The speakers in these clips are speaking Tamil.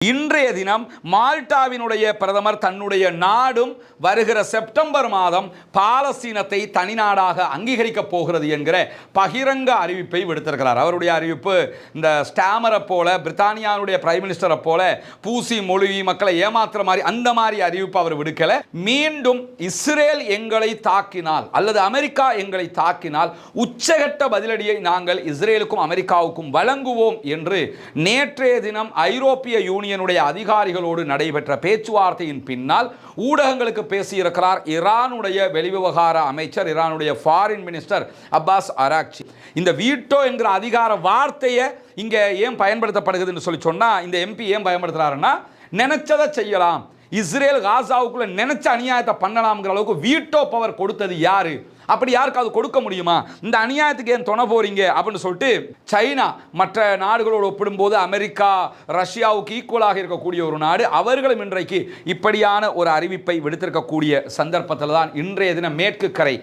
இன்றைய தினம் மால்டாவினுடைய பிரதமர் தன்னுடைய நாடும் வருகிற செப்டம்பர் மாதம் பாலஸ்தீனத்தை தனிநாடாக அங்கீகரிக்கப் போகிறது என்கிற பகிரங்க அறிவிப்பை விடுத்திருக்கிறார். அவருடைய அறிவிப்பு இந்த ஸ்டாமரை போல, பிரித்தானியாவுடைய பிரைம் மினிஸ்டரை போல பூசி மொழிவி மக்களை ஏமாத்துற மாதிரி அந்த மாதிரி அறிவிப்பு அவர் விடுக்கல. மீண்டும் இஸ்ரேல் எங்களை தாக்கினால் அல்லது அமெரிக்கா எங்களை தாக்கினால் உச்சகட்ட பதிலடியை நாங்கள் இஸ்ரேலுக்கும் அமெரிக்காவுக்கும் வழங்குவோம் என்று நேற்றைய தினம் ஐரோப்பிய யூனியன் அதிகாரிகளோடு நடைபெற்ற பேச்சுவார்த்தையின் பின்னால் ஊடகங்களுக்கு பேசியிருக்கிறார் ஈரானுடைய வெளிவிவகார அமைச்சர், ஈரானுடைய ஃபாரின் மினிஸ்டர் அப்பாஸ் அராக்சி. இந்த வீட்டோ என்கிற அதிகார வார்த்தையை இங்க ஏன் பயன்படுத்தப்படுகிறது சொல்லி சொன்னா, இந்த எம்பி ஏன் பயன்படுத்துறாருன்னா, நினைச்சதை செய்யலாம், இஸ்ரேல் காசாவுக்குள்ள நினைச்ச அநியாயத்தை பண்ணலாம்ங்கிற அளவுக்கு வீட்டோ பவர் கொடுத்தது யாரு? அப்படி யாருக்காவது கொடுக்க முடியுமா? இந்த அநியாயத்துக்கு ஏன் துணை போறீங்க அப்படின்னு சொல்லிட்டு சைனா மற்ற நாடுகளோடு ஒப்பிடும்போது அமெரிக்கா ரஷ்யாவுக்கு ஈக்குவலாக இருக்கக்கூடிய ஒரு நாடு, அவர்களும் இன்றைக்கு இப்படியான ஒரு அறிவிப்பை விடுத்திருக்கக்கூடிய சந்தர்ப்பத்தில் தான் இன்றைய தினம் மேற்கு கரை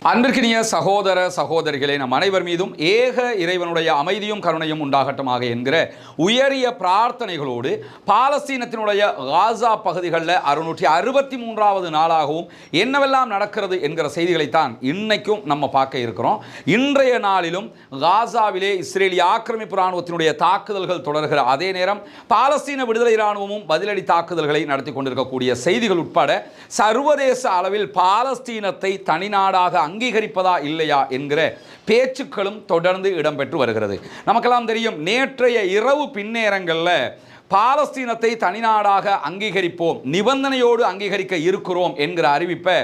அன்பிற்கினிய சகோதர சகோதரிகளே, நம் அனைவர் மீதும் ஏக இறைவனுடைய அமைதியும் கருணையும் உண்டாகட்டுமாக என்கிற உயரிய பிரார்த்தனைகளோடு பாலஸ்தீனத்தினுடைய காசா பகுதிகளில் 663வது நாளாகவும் என்னவெல்லாம் நடக்கிறது என்கிற செய்திகளைத்தான் இன்னைக்கும் நம்ம பார்க்க இருக்கிறோம். இன்றைய நாளிலும் காசாவிலே இஸ்ரேலிய ஆக்கிரமிப்பு இராணுவத்தினுடைய தாக்குதல்கள் தொடர்கிற அதே நேரம் பாலஸ்தீன விடுதலை இராணுவமும் பதிலடி தாக்குதல்களை நடத்தி கொண்டிருக்கக்கூடிய செய்திகள் உட்பட சர்வதேச அளவில் பாலஸ்தீனத்தை தனிநாடாக அங்கீகரிப்பதா இல்லையா என்கிற பேச்சுக்களும் தொடர்ந்து இடம்பெற்று வருகிறது. நமக்கெல்லாம் தெரியும், நேற்றைய இரவு பின்னேரங்களில் பாலஸ்தீனத்தை தனிநாடாக அங்கீகரிப்போம், நிபந்தனையோடு அங்கீகரிக்க இருக்கிறோம் என்கிற அறிவிப்பை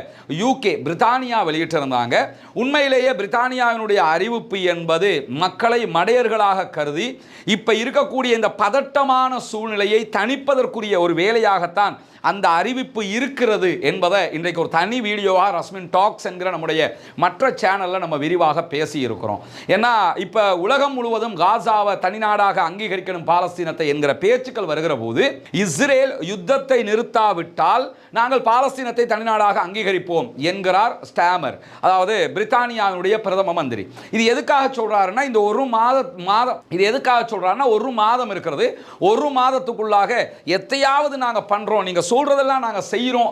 யூகே பிரித்தானியா வெளியிட்டிருந்தாங்க. உண்மையிலேயே பிரித்தானியாவினுடைய அறிவிப்பு என்பது மக்களை மடையர்களாக கருதி இப்ப இருக்கக்கூடிய இந்த பதட்டமான சூழ்நிலையை தணிப்பதற்குரிய ஒரு வேலையாகத்தான் அந்த அறிவிப்பு இருக்கிறது என்பதை இன்றைக்கு ஒரு தனி வீடியோவாக ரஸ்மின் டாக்ஸ் என்கிற நம்முடைய மற்ற சேனலில் நம்ம விரிவாக பேசி இருக்கிறோம். ஏன்னா இப்போ உலகம் முழுவதும் காசாவை தனிநாடாக அங்கீகரிக்கணும் பாலஸ்தீனத்தை என்கிற பேச்சுக்கள் வருகிற போது, இஸ்ரேல் யுத்தத்தை நிறுத்தாவிட்டால் நாங்கள் பாலஸ்தீனத்தை தனிநாடாக அங்கீகரிப்போம் என்கிறார் ஸ்டாமர், அதாவது பிரித்தானியாவுடைய பிரதம மந்திரி. இது எதுக்காக சொல்றாருன்னா, இந்த ஒரு மாதம் இது எதுக்காக சொல்றாருன்னா, ஒரு மாதம் இருக்கிறது, ஒரு மாதத்துக்குள்ளாக எத்தையாவது நாங்கள் பண்றோம், நீங்க சொல்றதெல்லாம் நாங்க செய்யறோம்,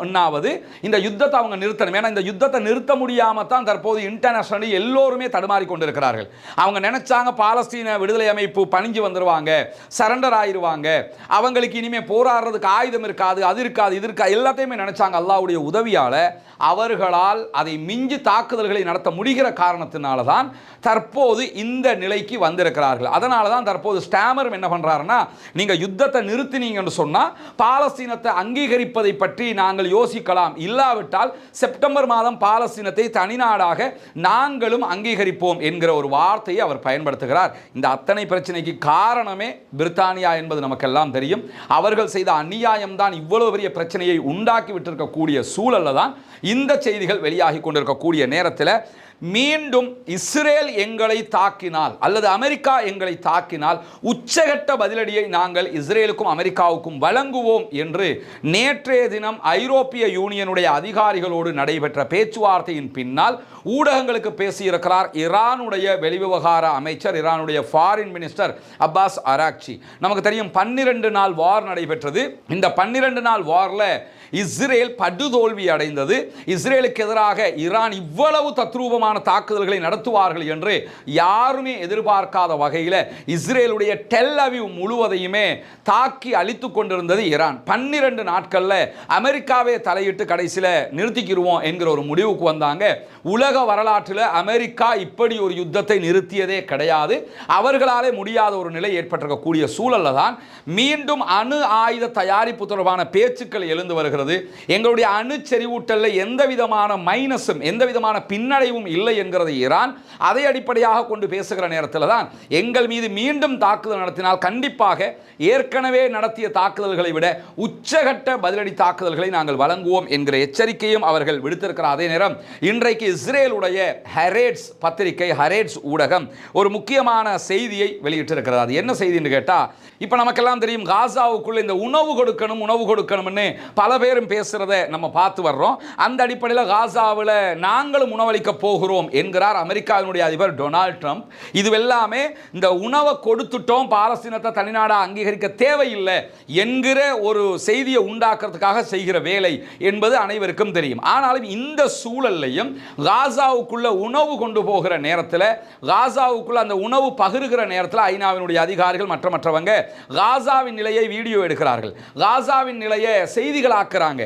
இந்த யுத்தத்தை அவங்க நிறுத்தணும். ஏன்னா இந்த யுத்தத்தை நிறுத்த முடியாம தான் தற்போது இன்டர்நேஷனலி எல்லோருமே தடுமாறி கொண்டிருக்கிறார்கள். அவங்க நினைச்சாங்க பாலஸ்தீன விடுதலை அமைப்பு பணிஞ்சு வந்துருவாங்க, சரண்டர் ஆயிருவாங்க, அவங்களுக்கு இனிமே போராடுறதுக்கு ஆயுதம் இருக்காது, அது இருக்காது, இது இருக்காது, எல்லாத்தையுமே நினைச்சாங்க. அல்லாஹ்வுடைய உதவியால அவர்களால் அதை மிஞ்சி தாக்குதல்களை நடத்த முடிகிற காரணத்தினால தான் தற்போது இந்த நிலைக்கு வந்திருக்கிறார்கள். அதனால தான் தற்போது ஸ்டாமர் என்ன பண்றாருன்னா, நீங்க யுத்தத்தை நிறுத்தினீங்கன்னு சொன்னா பாலஸ்தீனத்தை அங்கீகரிப்பதை பற்றி நாங்கள் யோசிக்கலாம், இல்லாவிட்டால் செப்டம்பர் மாதம் பாலஸ்தீனத்தை தனிநாடாக நாங்களும் அங்கீகரிப்போம் என்கிற ஒரு வார்த்தையை அவர் பயன்படுத்துகிறார். இந்த அத்தனை பிரச்சனைக்கு காரணமே பிரித்தானியா என்பது நமக்கெல்லாம் தெரியும். அவர்கள் செய்த அநியாயம் தான் இவ்வளவு பெரிய பிரச்சனையை உண்டாக்கி விட்டிருக்கக்கூடிய சூழல்ல தான் இந்த செய்திகள் வெளியாகி கொண்டிருக்கக்கூடிய நேரத்தில் மீண்டும் இஸ்ரேல் எங்களை தாக்கினால் அல்லது அமெரிக்கா எங்களை தாக்கினால் உச்சகட்ட பதிலடியை நாங்கள் இஸ்ரேலுக்கும் அமெரிக்காவுக்கும் வழங்குவோம் என்று நேற்றைய தினம் ஐரோப்பிய யூனியனுடைய அதிகாரிகளோடு நடைபெற்ற பேச்சுவார்த்தையின் பின்னால் ஊடகங்களுக்கு பேசியிருக்கிறார் ஈரானுடைய வெளிவிவகார அமைச்சர், ஈரானுடைய ஃபாரின் மினிஸ்டர் அப்பாஸ் அராக்சி. நமக்கு தெரியும், 12 நாள் வார் நடைபெற்றது. இந்த 12 நாள் வார்ல இஸ்ரேல் படுதோல்வி அடைந்தது. இஸ்ரேலுக்கு எதிராக ஈரான் இவ்வளவு தத்ரூபமான தாக்குதல்களை நடத்துவார்கள் என்று யாருமே எதிர்பார்க்காத வகையில் இஸ்ரேலுடைய டெல் அவீவ் முழுவதையுமே தாக்கி அழித்து கொண்டிருந்தது ஈரான். 12 நாட்கள்ல அமெரிக்காவே தலையிட்டு கடைசியில் நிறுத்திக்கிடுவோம் என்கிற ஒரு முடிவுக்கு வந்தாங்க. உலக வரலாற்றில் அமெரிக்கா இப்படி ஒரு யுத்தத்தை நிறுத்தியதே கிடையாது. அவர்களாலே முடியாத ஒரு நிலை ஏற்பட்டிருக்கக்கூடிய சூழல்ல தான் மீண்டும் அணு ஆயுத தயாரிப்பு தொடர்பான பேச்சுக்கள் எழுந்து வருகிறது. எங்களுடைய அணு செறிவூட்டலில் எந்த விதமான மைனஸும் எந்த விதமான பின்னடைவும் இல்லை என்கிறது ஈரான். அதை அடிப்படையாக கொண்டு பேசுகிற நேரத்தில் தான் எங்கள் மீது மீண்டும் தாக்குதல் நடத்தினால் கண்டிப்பாக ஏற்கனவே நடத்திய தாக்குதல்களை விட உச்சகட்ட பதிலடி தாக்குதல்களை நாங்கள் வழங்குவோம் என்கிற எச்சரிக்கையும் அவர்கள் விடுத்திருக்கிற அதே நேரம் இன்றைக்கு இஸ்ரேலுடைய ஹரேட்ஸ் பத்திரிகை, ஹரேட்ஸ் ஊடகம் ஒரு முக்கியமான செய்தியை வெளியிட்டிருக்கிறது. அது என்ன செய்தின்னு கேட்டால், இப்போ நமக்கெல்லாம் தெரியும், காசாவுக்குள்ள இந்த உணவு கொடுக்கணும்னு பல பேரும் பேசுறதை நம்ம பார்த்து வர்றோம். அந்த அடிப்படையில் காசாவில் நாங்களும் உணவளிக்க போகிறோம் போகிறோம் என்கிறார் அமெரிக்காவினுடைய அதிபர் டொனால்ட் ட்ரம்ப். இதுவெல்லாமே இந்த உணவை கொடுத்துட்டோம், பாலஸ்தீனத்தை தனிநாடா அங்கீகரிக்க தேவையில்லை என்கிற ஒரு செய்தியை உண்டாக்குறதுக்காக செய்கிற வேலை என்பது அனைவருக்கும் தெரியும். ஆனாலும் இந்த சூழல்லையும் காசாவுக்குள்ள உணவு கொண்டு போகிற நேரத்தில், காசாவுக்குள்ள அந்த உணவு பகிர்கிற நேரத்தில் ஐநாவினுடைய அதிகாரிகள் மற்றவங்க காசாவின் நிலையை வீடியோ எடுக்கிறார்கள், காசாவின் நிலையை செய்திகளாக்குறாங்க.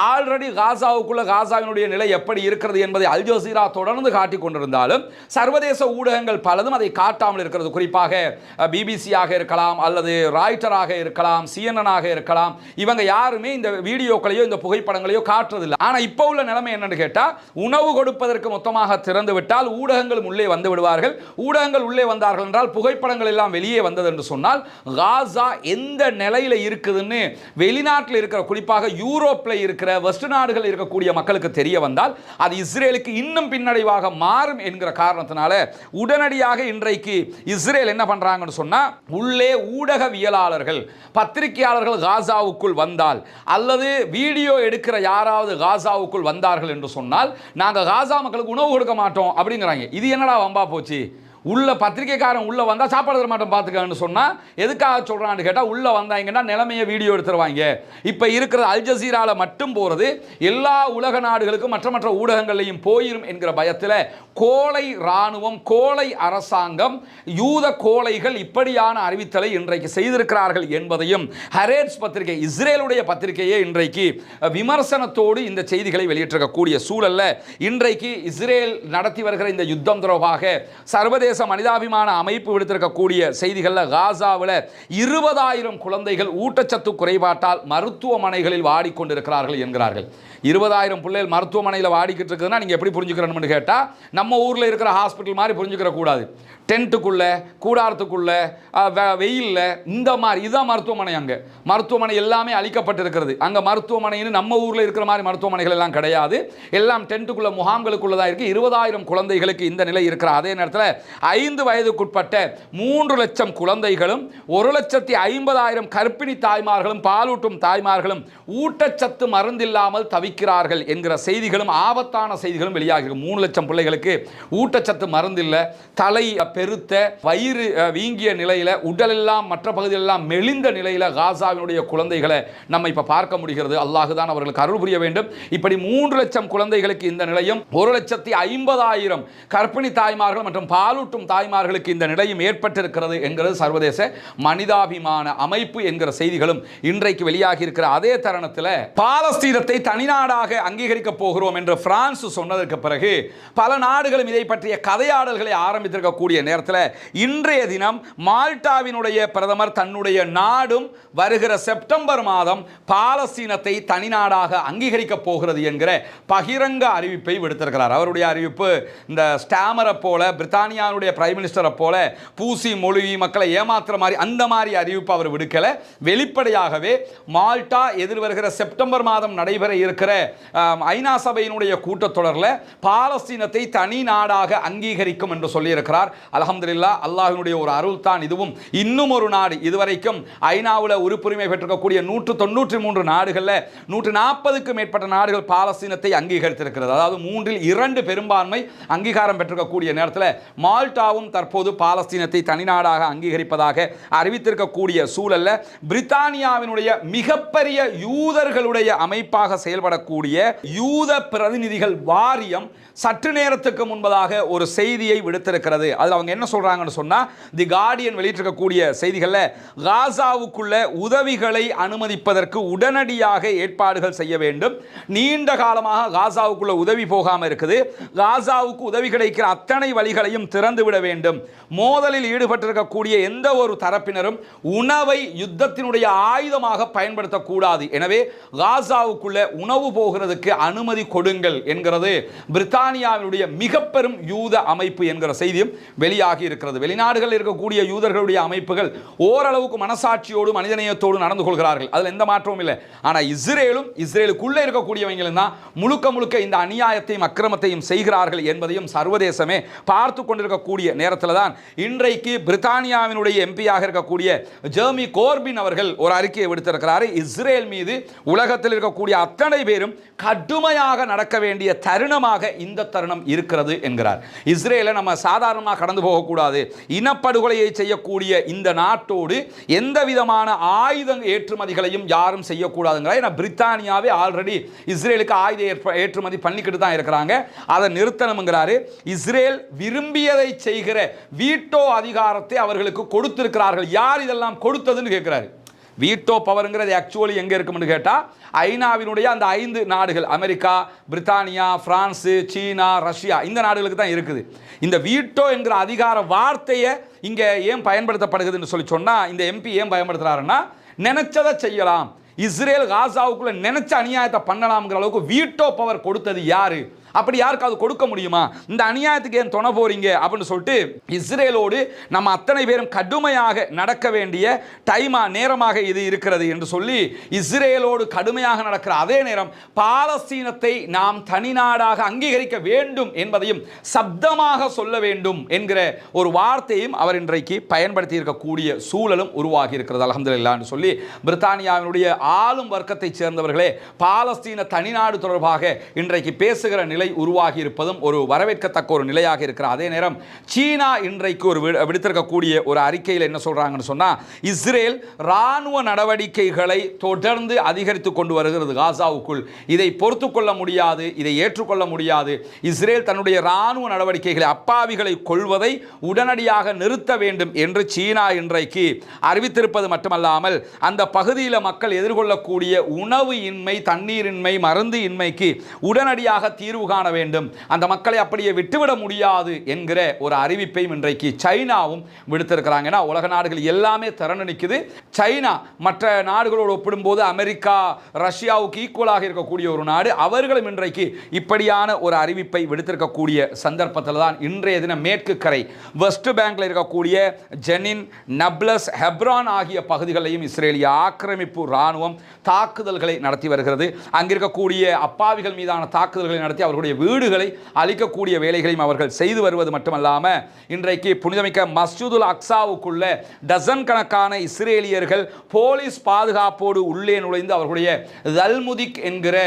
ஆல்ரெடி காசாவுக்குள்ள காசாவினுடைய நிலை எப்படி இருக்கிறது என்பதை அல் ஜசீரா தொடர்ந்து காட்டிக் கொண்டிருந்தாலும் சர்வதேச ஊடகங்கள் பலதும் அதை காட்டாமல் இருக்கிறது. குறிப்பாக பிபிசியாக இருக்கலாம், அல்லது ராய்ட்டராக இருக்கலாம், சிஎன்என் இருக்கலாம், இவங்க யாருமே இந்த வீடியோக்களையோ இந்த புகைப்படங்களையோ காட்டுறதில்லை. ஆனால் இப்போ உள்ள நிலைமை என்னன்னு கேட்டால், உணவு கொடுப்பதற்கு மொத்தமாக திறந்து விட்டால் ஊடகங்கள் உள்ளே வந்து விடுவார்கள். ஊடகங்கள் உள்ளே வந்தார்கள் என்றால் புகைப்படங்கள் எல்லாம் வெளியே வந்தது என்று சொன்னால் காசா எந்த நிலையில் இருக்குதுன்னு வெளிநாட்டில் இருக்கிற, குறிப்பாக யூரோப்பில் இருக்கிற வெஸ்ட் நாடுகள் இருக்கக்கூடிய மக்களுக்கு தெரிய வந்தால் அது இஸ்ரேலுக்கு இன்னும் பின்னடைவாக மாறும் என்கிற காரணத்தினால உடனடியாக இன்றைக்கு இஸ்ரேல் என்ன பண்றாங்கன்னு சொன்னா, உள்ளே ஊடகவியலாளர்கள் பத்திரிகையாளர்கள் காசாவுக்குள் வந்தால் அல்லது வீடியோ எடுக்கிற யாராவது காசாவுக்குள் வந்தார்கள் என்று சொன்னால் நாங்கள் காசா மக்களுக்கு உணவு கொடுக்க மாட்டோம் அப்படிங்கிறாங்க. இது என்னடா வம்பா போச்சு? உள்ள பத்திரிகைக்காரன் உள்ள வந்தால் சாப்பாடு தர மாட்டோம் பார்த்துக்கன்னு சொன்னால் எதுக்காக சொல்கிறான்னு கேட்டால், உள்ள வந்தாங்கன்னா நிலைமையை வீடியோ எடுத்துருவாங்க. இப்போ இருக்கிற அல் ஜசீரால மட்டும் போகிறது எல்லா உலக நாடுகளுக்கும் மற்ற ஊடகங்களையும் போயிரும் என்கிற பயத்தில் கோழை இராணுவம், கோழை அரசாங்கம், யூத கோழைகள் இப்படியான அறிவித்தலை இன்றைக்கு செய்திருக்கிறார்கள் என்பதையும் ஹரேட்ஸ் பத்திரிகை, இஸ்ரேலுடைய பத்திரிகையே இன்றைக்கு விமர்சனத்தோடு இந்த செய்திகளை வெளியிட்டிருக்கக்கூடிய சூழல்ல இன்றைக்கு இஸ்ரேல் நடத்தி வருகிற இந்த யுத்தம் தொடர்பாக சர்வதேச மனிதாபிமான அமைப்பு விடுத்திருக்கக்கூடிய செய்திகளில் காசாவில் 20,000 குழந்தைகள் ஊட்டச்சத்து குறைபாட்டால் மருத்துவமனைகளில் வாடிக்கொண்டிருக்கிறார்கள் என்கிறார்கள். 20,000 பிள்ளைகள் மருத்துவமனையில் வாடிக்கிட்டு இருக்குதுன்னா நீங்கள் எப்படி புரிஞ்சுக்கிறோம்னு கேட்டால், நம்ம ஊரில் இருக்கிற ஹாஸ்பிட்டல் மாதிரி புரிஞ்சுக்கிற கூடாது. டென்ட்டுக்குள்ள, கூடாரத்துக்குள்ள, வெயிலில், இந்த மாதிரி இதுதான் மருத்துவமனை. அங்கே மருத்துவமனை எல்லாமே அழிக்கப்பட்டிருக்கிறது. அங்கே மருத்துவமனைன்னு நம்ம ஊரில் இருக்கிற மாதிரி மருத்துவமனைகள் எல்லாம் கிடையாது. எல்லாம் டென்ட்டுக்குள்ள, முகாம்களுக்குள்ள தான் இருக்குது. 20,000 குழந்தைகளுக்கு இந்த நிலை இருக்கிற அதே நேரத்தில் 5 வயதுக்குட்பட்ட 3 லட்சம் குழந்தைகளும் 1,50,000 கர்ப்பிணி தாய்மார்களும் பாலூட்டும் தாய்மார்களும் ஊட்டச்சத்து மருந்தில்லாமல் தவிக்கிறார்கள் என்கிற செய்திகளும் ஆபத்தான செய்திகளும் வெளியாகிறது. 3 லட்சம் பிள்ளைகளுக்கு ஊட்டச்சத்து மருந்தில்லை, தலை பெருத்த, வயிறு வீங்கிய நிலையில், உடலெல்லாம் மற்ற பகுதியெல்லாம் மெலிந்த நிலையில் காசாவினுடைய குழந்தைகளை நம்ம இப்போ பார்க்க முடிகிறது. அல்லாஹ் தான் அவர்களுக்கு அருள் புரிய வேண்டும். இப்படி 3 லட்சம் குழந்தைகளுக்கு இந்த நிலையும், 1,50,000 கர்ப்பிணி தாய்மார்கள் மற்றும் பாலூட்டும் தாய்மார்களுக்கு இந்த நிலையும் ஏற்பட்டிருக்கிறது என்கிறது சர்வதேச மனிதாபிமான அமைப்பு என்கிற செய்திகளும் இன்றைக்கு வெளியாகி இருக்கிற அதே தருணத்தில், பாலஸ்தீனத்தை தனிநாடாக அங்கீகரிக்க போகிறோம் என்று பிரான்ஸ் சொன்னதற்கு பிறகு பல நாடுகளும் இதை பற்றிய கதையாடல்களை ஆரம்பித்திருக்கக்கூடிய நேரத்தில் இன்றைய தினம் மால்டாவினுடைய பிரதமர் தன்னுடைய நாடும் வருகிற செப்டம்பர் மாதம் பாலஸ்தீனத்தை தனிநாடாக அங்கீகரிக்க போகிறது என்கிற பகிரங்க அறிவிப்பை விடுத்திருக்கிறார். அவருடைய அறிவிப்பு இந்த ஸ்டாமரை போல, பிரித்தானியாவுடைய பிரைம் மினிஸ்டரை போல பூசி மொழிவி மக்களை ஏமாத்துற மாதிரி அந்த மாதிரி அறிவிப்பு அவர் விடுக்கல. வெளிப்படையாகவே மால்டா எதிர்வருகிற செப்டம்பர் மாதம் நடைபெற இருக்கிற ஐநா சபையினுடைய கூட்டத்தொடரில் பாலஸ்தீனத்தை தனி நாடாக அங்கீகரிக்கும் என்று சொல்லியிருக்கிறார். அல்ஹம்துலில்லாஹ், அல்லாஹ்வினுடைய ஒரு அருள் தான் இதுவும். இன்னும் ஒரு நாடு, இதுவரைக்கும் ஐநாவில் உறுப்புரிமை பெற்றிருக்கக்கூடிய 193 நாடுகளில் 140க்கும் மேற்பட்ட நாடுகள் பாலஸ்தீனத்தை அங்கீகரித்திருக்கிறது. அதாவது 3/2 பெரும்பான்மை அங்கீகாரம் பெற்றிருக்கக்கூடிய நேரத்தில் மால்டாவும் தற்போது பாலஸ்தீனத்தை தனிநாடாக அங்கீகரிப்பதாக அறிவித்திருக்கக்கூடிய சூழல்ல, பிரித்தானியாவினுடைய மிகப்பெரிய யூதர்களுடைய அமைப்பாக செயல்படக்கூடிய யூத பிரதிநிதிகள் வாரியம் சற்று நேரத்துக்கு முன்பதாக ஒரு செய்தியை விடுத்திருக்கிறது. அதில் அவங்க என்ன சொல்றாங்கன்னு சொன்னா, தி கார்டியன் வெளியிட்டிருக்கக்கூடிய செய்திகளில் காசாவுக்குள்ள உதவிகளை அனுமதிப்பதற்கு உடனடியாக ஏற்பாடுகள் செய்ய வேண்டும். நீண்ட காலமாக காசாவுக்குள்ள உதவி போகாமல் இருக்குது. காசாவுக்கு உதவி கிடைக்கிற அத்தனை வழிகளையும் திறந்து விட வேண்டும். மோதலில் ஈடுபட்டிருக்கக்கூடிய எந்த ஒரு தரப்பினரும் உணவை யுத்தத்தினுடைய ஆயுதமாக பயன்படுத்தக்கூடாது. எனவே காசாவுக்குள்ள உணவு போகிறதுக்கு அனுமதி கொடுங்கள் என்கிறது பிரித்தானியாவினுடைய மிக பெரும் யூத அமைப்பு என்கிற செய்தியும் வெளியாகி இருக்கிறது. வெளிநாடுகளில் இருக்கக்கூடிய யூதர்களுடைய அமைப்புகள் ஓரளவுக்கு மனசாட்சியோடு மனிதநேயத்தோடு நடந்து கொள்கிறார்கள், அதில் எந்த மாற்றமும் இல்லை. ஆனால் இஸ்ரேலுக்குள்ளே இருக்கக்கூடியவங்களும் தான் முழுக்க இந்த அநியாயத்தையும் அக்கிரமத்தையும் செய்கிறார்கள் என்பதையும் சர்வதேசமே பார்த்து கொண்டிருக்கக்கூடிய நேரத்தில் தான் இன்றைக்கு பிரித்தானியாவினுடைய எம்பியாக இருக்கக்கூடிய ஜெர்மி கோர்பின் அவர்கள் ஒரு அறிக்கையை விடுத்திருக்கிறார். இஸ்ரேல் மீது உலகத்தில் இருக்கக்கூடிய அத்தனை பேரும் கடுமையாக நடக்க வேண்டிய தருணமாக இந்த தருணம் இருக்கிறது என்கிறார். இஸ்ரேலை நம்ம சாதாரணமாக கடந்து போகக்கூடாது. இனப்படுகொலையை செய்யக்கூடிய இந்த நாட்டோடு எந்த விதமான ஆயுத ஏற்றுமதிகளையும் யாரும் செய்யக்கூடாதுங்கிறார். ஏன்னா பிரித்தானியாவே ஆல்ரெடி இஸ்ரேலுக்கு ஆயுத ஏற்றுமதி பண்ணிக்கிட்டு தான் இருக்கிறாங்க, அதை நிறுத்தணுங்கிறாரு. இஸ்ரேல் விரும்பியதை செய்கிற வீட்டோ அதிகாரத்தை அவர்களுக்கு கொடுத்திருக்கிறார்கள். யார் இதெல்லாம் கொடுத்ததுன்னு கேட்கிறாரு. வீட்டோ பவருங்கிறது ஆக்சுவலி எங்கே இருக்கும்னு கேட்டால் ஐநாவினுடைய அந்த 5 நாடுகள், அமெரிக்கா, பிரித்தானியா, பிரான்ஸு, சீனா, ரஷ்யா, இந்த நாடுகளுக்கு தான் இருக்குது. இந்த வீட்டோ என்கிற அதிகார வார்த்தையை இங்கே ஏன் பயன்படுத்தப்படுகிறதுன்னு சொன்னால் இந்த எம்பி ஏன் பயன்படுத்துகிறாருன்னா, நினைச்சதை செய்யலாம், இஸ்ரேல் காசாவுக்குள்ள நினைச்ச அநியாயத்தை பண்ணலாம்ங்கிற அளவுக்கு வீட்டோ பவர் கொடுத்தது யாரு? அப்படி யாருக்காவது கொடுக்க முடியுமா? இந்த அநியாயத்துக்கு ஏன் துணை போறீங்க அப்படின்னு சொல்லிட்டு இஸ்ரேலோடு நம்ம அத்தனை பேரும் கடுமையாக நடக்க வேண்டிய நேரமாக இது இருக்கிறது என்று சொல்லி இஸ்ரேலோடு கடுமையாக நடக்கிற அதே நேரம் பாலஸ்தீனத்தை நாம் தனி நாடாக அங்கீகரிக்க வேண்டும் என்பதையும் சப்தமாக சொல்ல வேண்டும் என்கிற ஒரு வார்த்தையும் அவர் இன்றைக்கு பயன்படுத்தி இருக்கக்கூடிய சூழலும் உருவாகி இருக்கிறது. அல்ஹம்துலில்லாஹ்னு சொல்லி பிரித்தானியாவினுடைய ஆளும் வர்க்கத்தை சேர்ந்தவர்களே பாலஸ்தீன தனிநாடு தொடர்பாக இன்றைக்கு பேசுகிற நிலை உருவாகி இருப்பதும் ஒரு வரவேற்கத்தக்க ஒரு நிலையாக இருக்கிற அதே நேரம் சீனா இன்றைக்கு ஒரு விடுத்திருக்கக்கூடிய ஒரு அறிக்கையில் என்ன சொல்றாங்கன்னு சொன்னா, இஸ்ரேல் ராணுவ நடவடிக்கைகளை தொடர்ந்து அதிகரித்துக் கொண்டு வருகிறது காசாவுக்குள். இதை பொறுத்துக் கொள்ள முடியாது, இதை ஏற்றுக்கொள்ள முடியாது. இஸ்ரேல் தன்னுடைய ராணுவ நடவடிக்கைகளை, அப்பாவிகளை கொள்வதை உடனடியாக நிறுத்த வேண்டும் என்று சீனா இன்றைக்கு அறிவித்திருப்பது மட்டுமல்லாமல் அந்த பகுதியில் மக்கள் எதிர்கொள்ளக்கூடிய உணவு இன்மை, தண்ணீரின்மை, மருந்து இன்மைக்கு உடனடியாக தீர்வு காண வேண்டும், அந்த மக்களை அப்படியே விட்டுவிட முடியாது என்கிற ஒரு அறிவிப்பையும் இன்றைக்கு சைனாவும் விடுத்திருக்கிறாங்க. உலக நாடுகள் எல்லாமே திறந்து நிற்குது. சைனா மற்ற நாடுகளோடு ஒப்பிடும்போது அமெரிக்கா, ரஷ்யாவுக்கு ஈக்குவலாக இருக்கக்கூடிய ஒரு நாடு. அவர்களும் இன்றைக்கு இப்படியான ஒரு அறிவிப்பை விடுத்திருக்கக்கூடிய சந்தர்ப்பத்தில் தான் இன்றைய தினம் மேற்கு கரை வெஸ்ட் பேங்க்ல இருக்கக்கூடிய ஜெனின், நப்லஸ், ஹெப்ரான் ஆகிய பகுதிகளையும் இஸ்ரேலிய ஆக்கிரமிப்பு ராணுவம் தாக்குதல்களை நடத்தி வருகிறது. அங்கிருக்கக்கூடிய அப்பாவிகள் மீதான தாக்குதல்களை நடத்தி அவர்களுடைய வீடுகளை அழிக்கக்கூடிய வேலைகளையும் அவர்கள் செய்து வருவது மட்டுமல்லாமல் இன்றைக்கு புனிதமிக்க மஸ்ஜிதுல் அக்ஸாவுக்குள்ள டசன் கணக்கான இஸ்ரேலியர்கள் போலீஸ் பாதுகாப்போடு உள்ளே நுழைந்து அவர்களுடைய தல்முதிக் என்கிற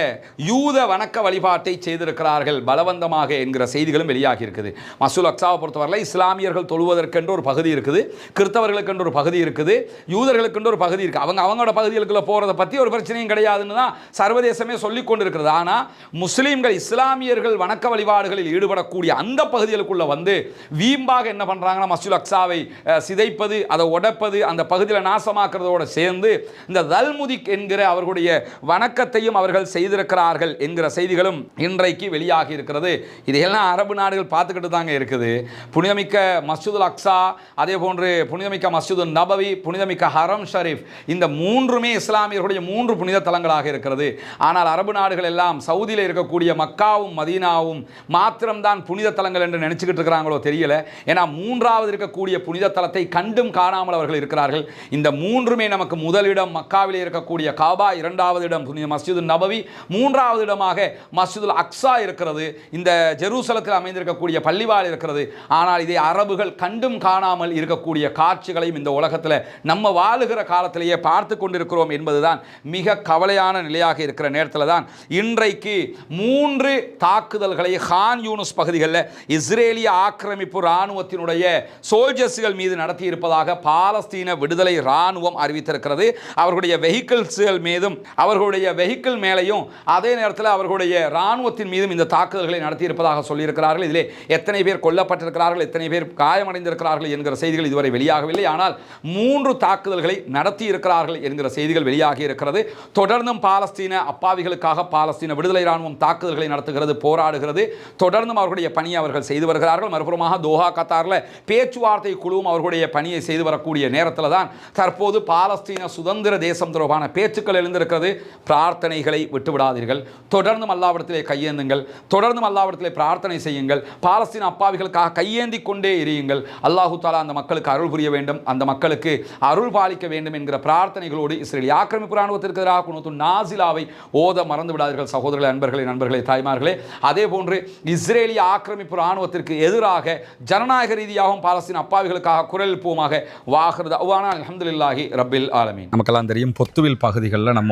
யூத வணக்க வழிபாட்டை செய்திருக்கிறார்கள் பலவந்தமாக என்கிற செய்திகளும் வெளியாகி இருக்குது. மஸ்ஜிதுல் அக்ஸாவை பொறுத்தவரை இஸ்லாமியர்கள் தொழுவதற்கென்று ஒரு பகுதி இருக்குது, கிறிஸ்தவர்களுக்கென்று ஒரு பகுதி இருக்குது, யூதர்களுக்கென்று ஒரு பகுதி இருக்குது. அவங்களோட பகுதிகளுக்குள்ள போறதை பற்றி ஒரு பிரச்சனையும் கிடையாதுன்னு தான் சர்வதேசமே சொல்லிக் கொண்டிருக்கிறது. ஆனால் முஸ்லீம்கள், இஸ்லாமியர்கள் வணக்க வழிபாடுகளில் ஈடுபடக்கூடிய அந்த பகுதிகளுக்குள்ள வந்து வீம்பாக என்ன பண்றாங்கன்னா, மஸ்ஜிதுல் அக்ஸாவை சிதைப்பது, அதை உடைப்பது, அந்த பகுதியில் நாசமாக்குறதோடு சேர்ந்து இந்த தல்முதிக் என்கிற அவர்களுடைய வணக்கத்தையும் அவர்கள் செய்திருக்கிறார்கள் என்கிற செய்திகளும் இன்றைக்கு வெளியாகி இருக்கிறது. இதையெல்லாம் அரபு நாடுகள் பார்த்துக்கிட்டு தாங்க இருக்குது. புனிதமிக்க மஸ்ஜிதுல் அக்ஸா, அதே போன்று புனிதமிக்க மஸ்ஜிது நபவி, புனிதமிக்க ஹரம் ஷரீஃப், இந்த மூன்றுமே இஸ்லாமியர்களுடைய 3 புனித தலங்களாக இருக்கிறது. ஆனால் அரபு நாடுகள் எல்லாம் சவுதியில் இருக்கக்கூடிய மக்காவும் மதீனாவும் மாத்திரம்தான் புனித தலங்கள் என்று நினைச்சுக்கிட்டு இருக்கிறாங்களோ தெரியல. ஏன்னா 3வது இருக்கக்கூடிய புனித தலத்தை கண்டும் காணாமல் அவர்கள் இருக்கிறார்கள். இந்த 3மே நமக்கு முதலிடம் மக்காவிலே இருக்கக்கூடிய காபா, 2வது இடம் புனித மஸ்ஜிது நபவி, 3வது இடமாக மஸ்ஜிதுல் அக்ஸா இருக்கிறது. இந்த ஜெருசலத்தில் அமைந்திருக்கக்கூடிய பள்ளிவாள் இருக்கிறது. ஆனால் இதை அரபுகள் கண்டும் காணாமல் இருக்கக்கூடிய காட்சிகளையும் இந்த உலகத்தில் நம்ம வாழுகிற காலத்திலேயே பார்த்து கொண்டிருக்கிறோம் என்பதுதான் மிக கவலையான நிலையாக இருக்கிற நேரத்தில் தான் இன்றைக்கு 3 தாக்குதல்களை கான் யூனிஸ் பகுதிகளில் இஸ்ரேலிய ஆக்கிரமிப்பு இராணுவத்தினுடைய சோல்ஜர்ஸ்கள் மீது நடத்தி இருப்பதாக பாலஸ்தீன விடுதலை இராணுவம் அறிவித்திருக்கிறது. அவர்களுடைய வெஹிக்கிள்ஸ்கள் மீதும், அவர்களுடைய வெஹிக்கிள் மேலையும், அதே நேரத்தில் அவர்களுடைய இராணுவத்தின் மீதும் இந்த தாக்குதல்களை நடத்தி இருப்பதாக சொல்லியிருக்கிறார்கள். இதிலே எத்தனை பேர் கொல்லப்பட்டிருக்கிறார்கள், எத்தனை பேர் காயமடைந்திருக்கிறார்கள் என்கிற செய்திகள் இதுவரை வெளியாகவில்லை. ஆனால் 3 தாக்குதல்களை நடத்தி இருக்கிறார்கள் என்கிற செய்திகள் வெளியாகி இருக்கிறது. தொடர்ந்தும் பாலஸ்தீன அப்பாவிகளுக்காக பாலஸ்தீன விடுதலை இராணுவம் தாக்குதல்களை நடத்துகிறது. முயற்சிக்கிறது, போராடுகிறது. தொடர்ந்தும் அவர்களுடைய பணியை அவர்கள் செய்து வருகிறார்கள். மறுபுறமாக தோஹா கத்தாரில் பேச்சுவார்த்தை குழுவும் அவர்களுடைய பணியை செய்து வரக்கூடிய நேரத்தில் தான் தற்போது பாலஸ்தீன சுதந்திர தேசம் தொடர்பான பேச்சுக்கள் எழுந்திருக்கிறது. பிரார்த்தனைகளை விட்டுவிடாதீர்கள். தொடர்ந்தும் அல்லாஹ்விடத்திலே கையேந்துங்கள். தொடர்ந்தும் அல்லாஹ்விடத்திலே பிரார்த்தனை செய்யுங்கள். பாலஸ்தீன அப்பாவிகளுக்காக கையேந்தி கொண்டே இருங்கள். அல்லாஹு தாலா அந்த மக்களுக்கு அருள் புரிய வேண்டும், அந்த மக்களுக்கு அருள் பாலிக்க வேண்டும் என்கிற பிரார்த்தனைகளோடு இஸ்ரேல் ஆக்கிரமிப்பு ராணுவத்திற்கு எதிராக குனூத்து நாசிலாவை ஓத மறந்து விடாதீர்கள் சகோதரர்களே, நண்பர்களே, தாய்மார்களே. அதே போன்று இஸ்ரேலிய ஆக்கிரமிப்பு ராணுவத்திற்கு எதிராக ஜனநாயக ரீதியாகவும் பாலஸ்தீன அப்பாவிகளுக்காக குரல் எழுப்புவோமாக. வாஹிர் தஅவானா அல்ஹம்துலில்லாஹி ரப்பில் ஆலமீன். நமக்கெல்லாம் தெரியும், பொத்துவில் பகுதிகளில் நம்ம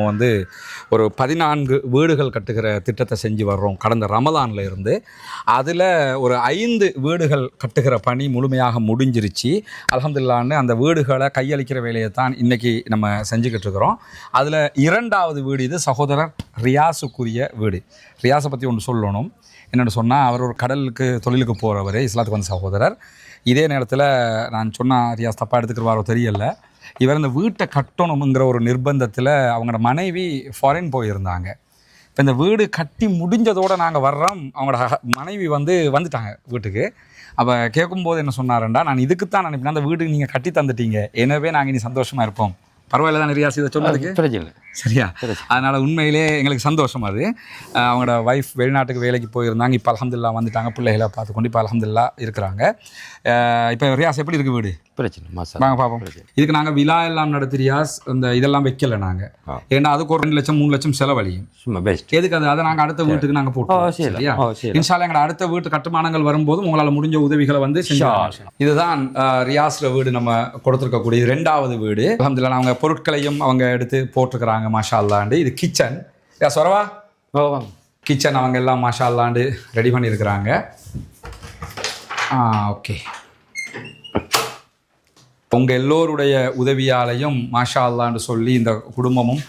ஒரு 14 வீடுகள் கட்டுகிற திட்டத்தை செஞ்சு வர்றோம் கடந்த ரமலான்ல இருந்து. அதில் ஒரு 5 வீடுகள் கட்டுகிற பணி முழுமையாக முடிஞ்சிருச்சு அல்ஹம்துலில்லாஹ்னு. அந்த வீடுகளை கையளிக்கிற வேலையை தான் இன்னைக்கு நம்ம செஞ்சுக்கிட்டு இருக்கிறோம். அதில் 2வது வீடு இது சகோதரர் ரியாஸுக்குரிய வீடு. ரியாஸை பற்றி ஒன்று சொல்லணும். என்னென்னு சொன்னால், அவர் ஒரு கடலுக்கு தொழிலுக்கு போகிறவர், இஸ்லாத்துக்கு வந்த சகோதரர். இதே நேரத்தில் நான் சொன்னால் ரியாஸ் தப்பாக எடுத்துக்கிறவாரோ தெரியல, இவர் இந்த வீட்டை கட்டணுங்கிற ஒரு நிர்பந்தத்தில் அவங்களோட மனைவி ஃபாரின் போயிருந்தாங்க. இப்போ இந்த வீடு கட்டி முடிஞ்சதோடு நாங்கள் வர்றோம், அவங்களோட மனைவி வந்துட்டாங்க வீட்டுக்கு. அப்போ கேட்கும்போது என்ன சொன்னாருண்டா, நான் இதுக்குத்தான் நினைப்பேன், அந்த வீடு நீங்கள் கட்டி தந்துட்டீங்க, எனவே நாங்கள் இனி சந்தோஷமாக இருப்போம். பரவாயில்ல தான் ரியாஸ் இதை சொன்னதுக்கு? பிரச்சனை சரியா? அதனால் உண்மையிலே எங்களுக்கு சந்தோஷம். அது அவங்களோட ஒய்ஃப் வெளிநாட்டுக்கு வேலைக்கு போயிருந்தாங்க, இப்போ அல்ஹம்துலில்லாஹ் வந்துட்டாங்க, பிள்ளைகளை பார்த்துக்கொண்டு இப்போ அல்ஹம்துலில்லாஹ் இருக்கிறாங்க. இப்போ ரியாஸ் எப்படி இருக்குது வீடு? பிரச்சனை வாங்க பார்ப்போம். இதுக்கு நாங்கள் விழா எல்லாம் நடத்தி ரியாஸ் இந்த இதெல்லாம் வைக்கல நாங்கள், ஏன்னா அதுக்கு ஒரு 2 லட்சம் 3 லட்சம் செலவழியும். எதுக்கு அதை நாங்கள் அடுத்த வீட்டுக்கு நாங்கள் போட்டோம். சரியா? இன்ஷா அல்லாஹ் எங்களோட அடுத்த வீட்டு கட்டுமானங்கள் வரும்போது உங்களால் முடிஞ்ச உதவிகளை செஞ்சோம். இதுதான் ரியாஸ்ல வீடு நம்ம கொடுத்துருக்கக்கூடிய 2வது வீடு. அல்ஹம்துலில்லாஹ் அவங்க பொருட்களையும் அவங்க எடுத்து போட்டிருக்கிறாங்க. மாஷா அல்லாண்டு இது கிச்சன். சொரவா கிச்சன் அவங்க எல்லாம் மாஷா அல்லாண்டு ரெடி பண்ணியிருக்கிறாங்க. ஓகே, உங்கள் எல்லோருடைய உதவியாலையும் மாஷா அல்லான்னு சொல்லி இந்த குடும்பமும்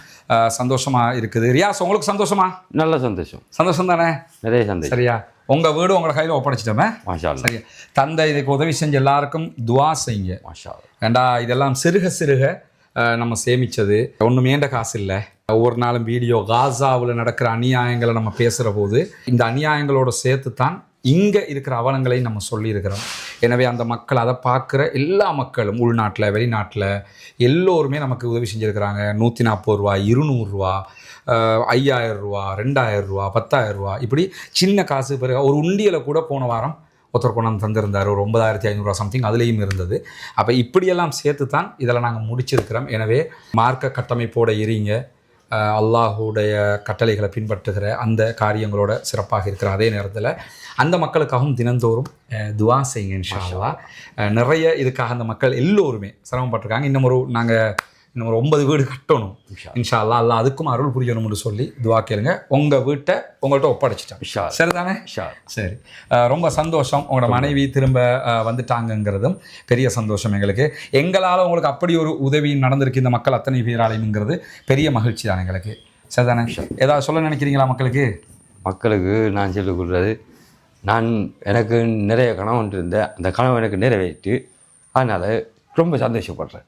சந்தோஷமாக இருக்குது. ரியாஸ் உங்களுக்கு சந்தோஷமா? நல்ல சந்தோஷம் தானே? நிறைய சந்தோஷம். சரியா? உங்கள் வீடு உங்களை கையில் ஒப்படைச்சிட்டோமே. மாஷா அல்லாஹ். சரியா? தந்தை இதுக்கு உதவி செஞ்ச எல்லாருக்கும் துவா செய்யுங்க. மாஷா அல்லாஹ். ஏண்டா இதெல்லாம் சிறுக நம்ம சேமித்தது, ஒன்றும் ஏண்ட காசு இல்லை. ஒவ்வொரு நாளும் வீடியோ காசாவில் நடக்கிற அநியாயங்களை நம்ம பேசுகிற போது இந்த அநியாயங்களோடு சேர்த்து தான் இங்கே இருக்கிற அவலங்களை நம்ம சொல்லியிருக்கிறோம். எனவே அந்த மக்கள், அதை பார்க்குற எல்லா மக்களும் உள்நாட்டில் வெளிநாட்டில் எல்லோருமே நமக்கு உதவி செஞ்சுருக்கிறாங்க. 140 ரூபா, 200 ரூபா, 5000 ரூபா, 2000 ரூபா, 10,000 ரூபா, இப்படி சின்ன காசு. பிறகு ஒரு உண்டியலை கூட போன வாரம் ஒருத்தர் கொண்டாந்து தந்திருந்தார், ஒரு 9500 ரூபா சம்திங், அதுலேயும் இருந்தது. அப்போ இப்படியெல்லாம் சேர்த்து தான் இதெல்லாம் நாங்கள் முடிச்சிருக்கிறோம். எனவே மார்க்க கட்டமைப்போடு இருங்க, அல்லாஹுடைய கட்டளைகளை பின்பற்றுகிற அந்த காரியங்களோட சிறப்பாக இருக்கிற அதே நேரத்தில் அந்த மக்களுக்காகவும் தினந்தோறும் துவா செய்யுங்க. இன்ஷா அல்லாஹ் நிறைய இதுக்காக அந்த மக்கள் எல்லோருமே சிரமப்பட்டிருக்காங்க. இன்னும் ஒரு 9 வீடு கட்டணும் இன்ஷா அல்லாஹ். அல்லாஹ் அதுக்கும் அருள் புரியணும்னு சொல்லி துவா கேளுங்க. உங்கள் வீட்டை உங்கள்கிட்ட ஒப்படைச்சிட்டேன். சரிதானே? சரி, ரொம்ப சந்தோஷம். உங்களோட மனைவி திரும்ப வந்துட்டாங்கங்கிறதும் பெரிய சந்தோஷம் எங்களுக்கு. எங்களால் உங்களுக்கு அப்படி ஒரு உதவி நடந்திருக்கு இந்த மக்கள் அத்தனை பேராலையுங்கிறது பெரிய மகிழ்ச்சி தான் எங்களுக்கு. சரிதானே? ஏதாவது சொல்ல நினைக்கிறீங்களா மக்களுக்கு? நான் சொல்லிக் கொடுக்குறது, எனக்கு நிறைய கனவு இருந்தேன், அந்த கனவு எனக்கு நிறைவேற்றி, அதனால் ரொம்ப சந்தோஷப்படுறேன்.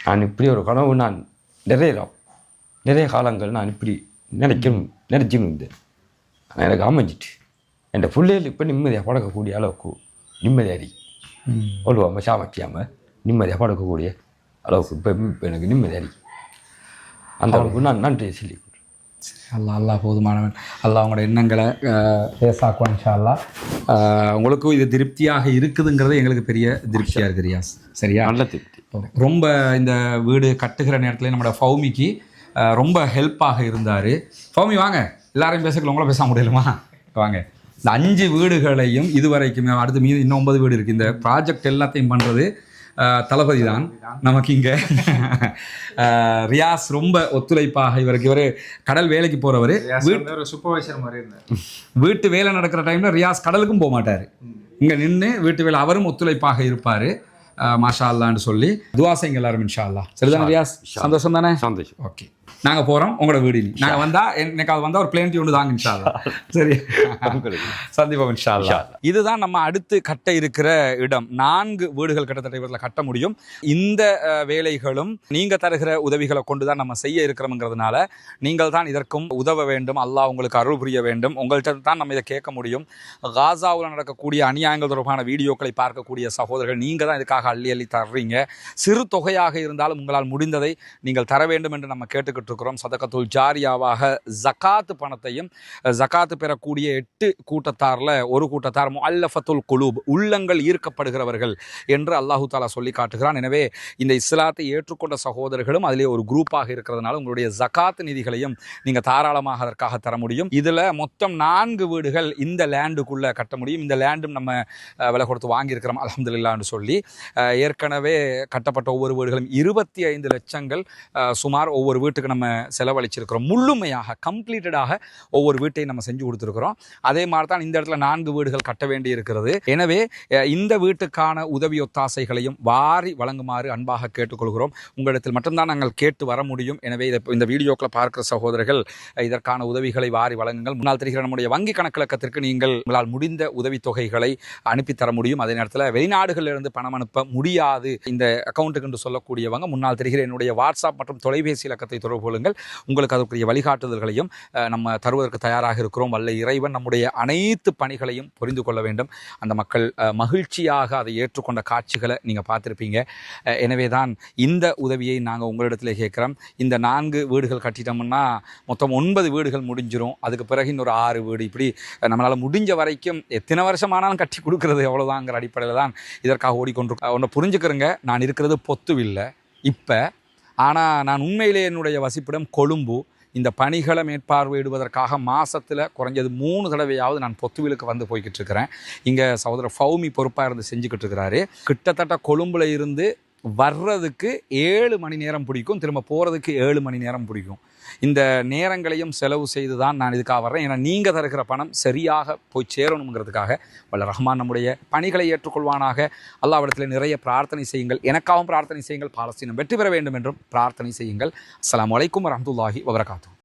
நான் இப்படி ஒரு கனவு நான் நிறைய காலங்கள் நான் இப்படி நினச்சின்னு இருந்தேன். ஆனால் எனக்கு அமைஞ்சிட்டு என் பிள்ளைகள் இப்போ நிம்மதியாக படக்கக்கூடிய அளவுக்கு நிம்மதியாக ஒழுவாமல் சாமக்கியாமல் நிம்மதியாக படக்கக்கூடிய அளவுக்கு இப்போ எனக்கு நிம்மதியாக அந்த அளவுக்கு நான் நன்றி சொல்லி. அல்லாஹ் போதுமானவன். அல்லாஹ் அவங்களோட எண்ணங்களை பேசாக்குவான் இன்ஷா அல்லாஹ். உங்களுக்கும் இது திருப்தியாக இருக்குதுங்கிறது எங்களுக்கு பெரிய திருப்தியாக இருக்குது ரியாஸ். சரியா? நல்ல திருப்தி. ரொம்ப இந்த வீடு கட்டுகிற நேரத்தில் நம்மளோட ஃபௌமிக்கு ரொம்ப ஹெல்ப்பாக இருந்தார். ஃபௌமி வாங்க, எல்லாரையும் பேசக்கல, உங்களை பேச முடியலுமா? வாங்க. இந்த 5 வீடுகளையும் இதுவரைக்கும் அடுத்து மீது இன்னும் 9 வீடு இருக்குது. இந்த ப்ராஜெக்ட் எல்லாத்தையும் பண்ணுறது தளபதி தான் நமக்கு இங்கே. ரியாஸ் ரொம்ப ஒத்துழைப்பாக, இவர் கடல் வேலைக்கு போகிறவர், சூப்பர்வைசர் மாதிரி இருந்தார். வீட்டு வேலை நடக்கிற டைமில் ரியாஸ் கடலுக்கும் போக மாட்டார், இங்கே நின்று வீட்டு வேலை அவரும் ஒத்துழைப்பாக இருப்பார். மாஷா அல்லான்னு சொல்லி துவா செய்யுங்க எல்லாரும் இன்ஷா அல்லாஹ். சரிதானே ரியாஸ்? சந்தோஷம் தானே? சந்தோஷம். ஓகே. நாங்கள் போகிறோம் உங்களோட வீடு நாங்கள் வந்தால் எனக்கு அது வந்தால் ஒரு பிளேன்ட்டி ஒன்று தாங்க இன்ஷா அல்லாஹ். சரி சந்திப்போம் இன்ஷா அல்லாஹ். இதுதான் நம்ம அடுத்து கட்ட இருக்கிற இடம். 4 வீடுகள் கிட்டத்தட்ட இவரில் கட்ட முடியும். இந்த வேலைகளும் நீங்கள் தருகிற உதவிகளை கொண்டு தான் நம்ம செய்ய இருக்கிறோம்ங்கிறதுனால நீங்கள் தான் இதற்கும் உதவ வேண்டும். அல்லாஹ் உங்களுக்கு அருள் புரிய வேண்டும். உங்கள்கிட்ட தான் நம்ம இதை கேட்க முடியும். காசாவில் நடக்கக்கூடிய அநியாயங்கள் தொடர்பான வீடியோக்களை பார்க்கக்கூடிய சகோதரர்கள் நீங்கள் தான் இதுக்காக அள்ளி அள்ளி தர்றீங்க. சிறு தொகையாக இருந்தாலும் உங்களால் முடிந்ததை நீங்கள் தர வேண்டும் என்று நம்ம கேட்டுக்கிட்டு இருக்கிறோம். சதகத்துல் ஜாரியாவாக ஜகாத் பணத்தையும் ஜகாத் பெறக்கூடிய 8 கூட்டத்தாரில் ஒரு கூட்டத்தார் முஅல்லஃபத்துல் குலூப், உள்ளங்கள் ஈர்க்கப்படுகிறவர்கள் என்று அல்லாஹு தாலா சொல்லி காட்டுகிறான். எனவே இந்த இஸ்லாத்தை ஏற்றுக்கொண்ட சகோதரர்களும் அதிலே ஒரு குரூப்பாக இருக்கிறதுனால உங்களுடைய ஜகாத் நிதிகளையும் நீங்கள் தாராளமாக அதற்காக தர முடியும். இதில் மொத்தம் 4 வீடுகள் இந்த லேண்டுக்குள்ளே கட்ட முடியும். இந்த லேண்டும் நம்ம விலை கொடுத்து வாங்கியிருக்கிறோம் அல்ஹம்துலில்லாஹ்னு சொல்லி. ஏற்கனவே கட்டப்பட்ட ஒவ்வொரு வீடுகளும் 25 லட்சங்கள் சுமார் ஒவ்வொரு வீட்டுக்கு நம்ம செலவழிச்சிருக்கிறோம். முழுமையாக கம்ப்ளீட்டடாக ஒவ்வொரு வீட்டையும் நம்ம செஞ்சு கொடுத்துருக்கிறோம். அதே மாதிரி தான் இந்த இடத்துல 4 வீடுகள் கட்ட வேண்டி இருக்கிறது. எனவே இந்த வீட்டுக்கான உதவி ஒத்தாசைகளையும் வாரி வழங்குமாறு அன்பாக கேட்டுக்கொள்கிறோம். உங்களிடத்தில் மட்டும்தான் நாங்கள் கேட்டு வர முடியும். எனவே இந்த வீடியோக்களை பார்க்கிற சகோதரர்கள் இதற்கான உதவிகளை வாரி வழங்குங்கள். முன்னால் தெரிகிற நம்முடைய வங்கி கணக்கிலக்கத்திற்கு நீங்கள் உங்களால் முடிந்த உதவித்தொகைகளை அனுப்பித்தர முடியும். அதே நேரத்தில் வெளிநாடுகளிலிருந்து பணம் அனுப்ப முடியாது இந்த அக்கௌண்ட்டுக்கு என்று சொல்லக்கூடியவங்க முன்னால் தெரிகிற என்னுடைய வாட்ஸ்அப் மற்றும் தொலைபேசி இலக்கத்தை தொடர்பு கொள்ளுங்கள். உங்களுக்கு அதற்குரிய வழிகாட்டுதல்களையும் நம்ம தருவதற்கு தயாராக இருக்கிறோம். வல்ல இறைவன் நம்முடைய அனைத்து பணிகளையும் புரிந்து கொள்ள வேண்டும். அந்த மக்கள் மகிழ்ச்சியாக அதை ஏற்றுக்கொண்ட காட்சிகளை நீங்கள் பார்த்துருப்பீங்க. எனவே தான் இந்த உதவியை நாங்கள் உங்களிடத்தில் கேட்குறோம். இந்த 4 வீடுகள் கட்டிட்டோம்னா மொத்தம் 9 வீடுகள் முடிஞ்சிடும். அதுக்கு பிறகு இன்னொரு 6 வீடு, இப்படி நம்மளால் முடிஞ்ச வரைக்கும் எத்தனை வருஷமானாலும் கட்டி கொடுக்கறது எவ்வளோதாங்கிற அடிப்படையில் தான் இதற்காக ஓடிக்கொண்டிருக்கோம். ஒன்று புரிஞ்சுக்கிறேங்க, நான் இருக்கிறது பொத்துவில்லை இப்போ. ஆனால் நான் உண்மையிலே என்னுடைய வசிப்பிடம் கொழும்பு. இந்த பணிகளை மேற்பார்வையிடுவதற்காக மாதத்தில் குறைஞ்சது 3 தடவையாவது நான் பொத்துவிலுக்கு வந்து போய்கிட்டு இருக்கிறேன். இங்கே சகோதரர் ஃபௌமி பொறுப்பாக இருந்து செஞ்சுக்கிட்டு இருக்கிறாரு. கிட்டத்தட்ட கொழும்புல இருந்து வர்றதுக்கு 7 மணி நேரம் பிடிக்கும், திரும்ப போகிறதுக்கு 7 மணி நேரம் பிடிக்கும். இந்த நேரங்களையும் செலவு செய்து தான் நான் இதுக்காக வர்றேன். ஏன்னா நீங்கள் தருகிற பணம் சரியாக போய் சேரணுங்கிறதுக்காக வல்ல ரஹ்மான் நம்முடைய பணிகளை ஏற்றுக்கொள்வானாக. அல்லாஹ்விடத்தில் நிறைய பிரார்த்தனை செய்யுங்கள். எனக்காகவும் பிரார்த்தனை செய்யுங்கள். பாலஸ்தீனம் வெற்றி பெற வேண்டும் என்றும் பிரார்த்தனை செய்யுங்கள். அஸ்ஸலாமு அலைக்கும் வரஹ்மத்துல்லாஹி வபரகாத்துஹு.